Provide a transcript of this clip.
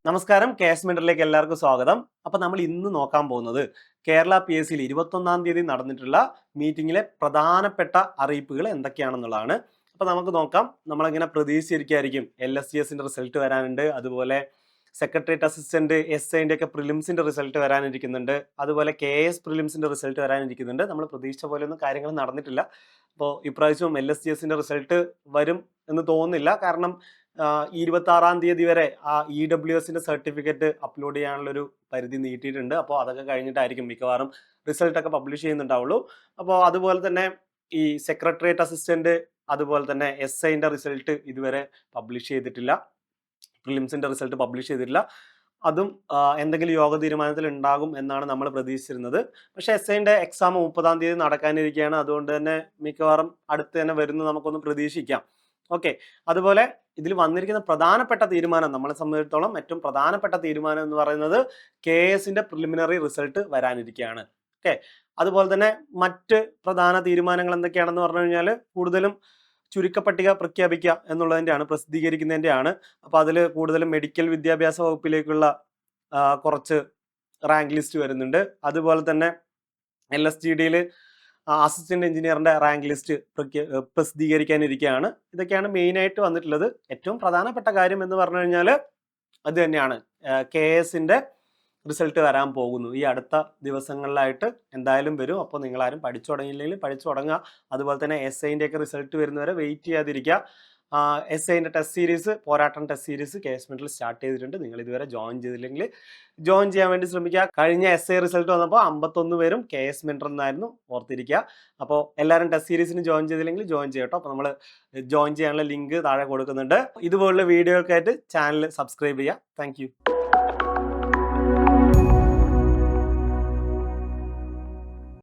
നമസ്കാരം, കേസ് മെന്ററിലേക്ക് എല്ലാവർക്കും സ്വാഗതം. അപ്പോൾ നമ്മൾ ഇന്ന് നോക്കാൻ പോകുന്നത് കേരള PSCയിൽ 21-ാം തീയതി നടന്നിട്ടുള്ള മീറ്റിംഗിലെ പ്രധാനപ്പെട്ട അറിയിപ്പുകൾ എന്തൊക്കെയാണെന്നുള്ളതാണ്. അപ്പോൾ നമുക്ക് നോക്കാം. നമ്മളിങ്ങനെ പ്രതീക്ഷിച്ചിരിക്കുകയായിരിക്കും LSGSന്റെ റിസൾട്ട് വരാനുണ്ട്, അതുപോലെ സെക്രട്ടേറിയറ്റ് അസിസ്റ്റന്റ് SIന്റെ ഒക്കെ പ്രിലിംസിന്റെ റിസൾട്ട് വരാനിരിക്കുന്നുണ്ട്, അതുപോലെ KS പ്രിലിംസിന്റെ റിസൾട്ട് വരാനിരിക്കുന്നുണ്ട്. നമ്മൾ പ്രതീക്ഷിച്ച പോലെയൊന്നും കാര്യങ്ങൾ നടന്നിട്ടില്ല. അപ്പോൾ ഇപ്രാവശ്യവും LSGSന്റെ റിസൾട്ട് വരും എന്ന് തോന്നുന്നില്ല. കാരണം ഈ 26-ാം തീയതി വരെ ആ EWSന്റെ സർട്ടിഫിക്കറ്റ് അപ്ലോഡ് ചെയ്യാനുള്ളൊരു പരിധി നീട്ടിയിട്ടുണ്ട്. അപ്പോൾ അതൊക്കെ കഴിഞ്ഞിട്ടായിരിക്കും മിക്കവാറും റിസൾട്ടൊക്കെ പബ്ലിഷ് ചെയ്യുന്നുണ്ടാവുള്ളൂ. അപ്പോൾ അതുപോലെ തന്നെ ഈ സെക്രട്ടേറിയറ്റ് അസിസ്റ്റന്റ് അതുപോലെ തന്നെ SIന്റെ റിസൾട്ട് ഇതുവരെ പബ്ലിഷ് ചെയ്തിട്ടില്ല, പ്രിലിംസിന്റെ റിസൾട്ട് പബ്ലിഷ് ചെയ്തിട്ടില്ല. അതും എന്തെങ്കിലും യോഗ തീരുമാനത്തിൽ ഉണ്ടാകും എന്നാണ് നമ്മൾ പ്രതീക്ഷിച്ചിരുന്നത്. പക്ഷേ SIന്റെ എക്സാം 30-ാം തീയതി നടക്കാനിരിക്കുകയാണ്. അതുകൊണ്ട് തന്നെ മിക്കവാറും അടുത്ത് തന്നെ വരുന്നു നമുക്കൊന്ന് പ്രതീക്ഷിക്കാം. ഓക്കെ, അതുപോലെ ഇതിൽ വന്നിരിക്കുന്ന പ്രധാനപ്പെട്ട തീരുമാനം, നമ്മളെ സംബന്ധിച്ചിടത്തോളം ഏറ്റവും പ്രധാനപ്പെട്ട തീരുമാനം എന്ന് പറയുന്നത് KSന്റെ പ്രിലിമിനറി റിസൾട്ട് വരാനിരിക്കുകയാണ്. ഓക്കെ, അതുപോലെ തന്നെ മറ്റ് പ്രധാന തീരുമാനങ്ങൾ എന്തൊക്കെയാണെന്ന് പറഞ്ഞു കഴിഞ്ഞാൽ കൂടുതലും ചുരുക്കപ്പട്ടിക പ്രഖ്യാപിക്കുക എന്നുള്ളതിൻ്റെയാണ്, പ്രസിദ്ധീകരിക്കുന്നതിൻ്റെയാണ്. അപ്പോൾ അതിൽ കൂടുതലും മെഡിക്കൽ വിദ്യാഭ്യാസ വകുപ്പിലേക്കുള്ള കുറച്ച് റാങ്ക് ലിസ്റ്റ് വരുന്നുണ്ട്. അതുപോലെ തന്നെ LSGDയിൽ അസിസ്റ്റന്റ് എഞ്ചിനീയറിന്റെ റാങ്ക് ലിസ്റ്റ് പ്രസിദ്ധീകരിക്കാനിരിക്കുകയാണ്. ഇതൊക്കെയാണ് മെയിനായിട്ട് വന്നിട്ടുള്ളത്. ഏറ്റവും പ്രധാനപ്പെട്ട കാര്യം എന്ന് പറഞ്ഞു കഴിഞ്ഞാൽ അത് തന്നെയാണ്, KSന്റെ റിസൾട്ട് വരാൻ പോകുന്നു. ഈ അടുത്ത ദിവസങ്ങളിലായിട്ട് എന്തായാലും വരും. അപ്പോൾ നിങ്ങളാരും പഠിച്ചു തുടങ്ങിയില്ലെങ്കിൽ പഠിച്ചു തുടങ്ങുക. അതുപോലെ തന്നെ SIന്റെ ഒക്കെ റിസൾട്ട് വരുന്നവരെ വെയിറ്റ് ചെയ്യാതിരിക്കുക. SIന്റെ ടെസ്റ്റ് സീരീസ്, പോരാട്ടം ടെസ്റ്റ് സീരീസ് KS മെന്ററിൽ സ്റ്റാർട്ട് ചെയ്തിട്ടുണ്ട്. നിങ്ങൾ ഇതുവരെ ജോയിൻ ചെയ്തില്ലെങ്കിൽ ജോയിൻ ചെയ്യാൻ വേണ്ടി ശ്രമിക്കുക. കഴിഞ്ഞ SI റിസൾട്ട് വന്നപ്പോൾ 51 പേരും KS മെന്റർ എന്നായിരുന്നു, ഓർത്തിരിക്കുക. അപ്പോൾ എല്ലാവരും ടെസ്റ്റ് സീരീസിന് ജോയിൻ ചെയ്തില്ലെങ്കിൽ ജോയിൻ ചെയ്യട്ടോ. അപ്പോൾ നമ്മൾ ജോയിൻ ചെയ്യാനുള്ള ലിങ്ക് താഴെ കൊടുക്കുന്നുണ്ട്. ഇതുപോലുള്ള വീഡിയോകൾക്കായിട്ട് ചാനൽ സബ്സ്ക്രൈബ് ചെയ്യുക. താങ്ക്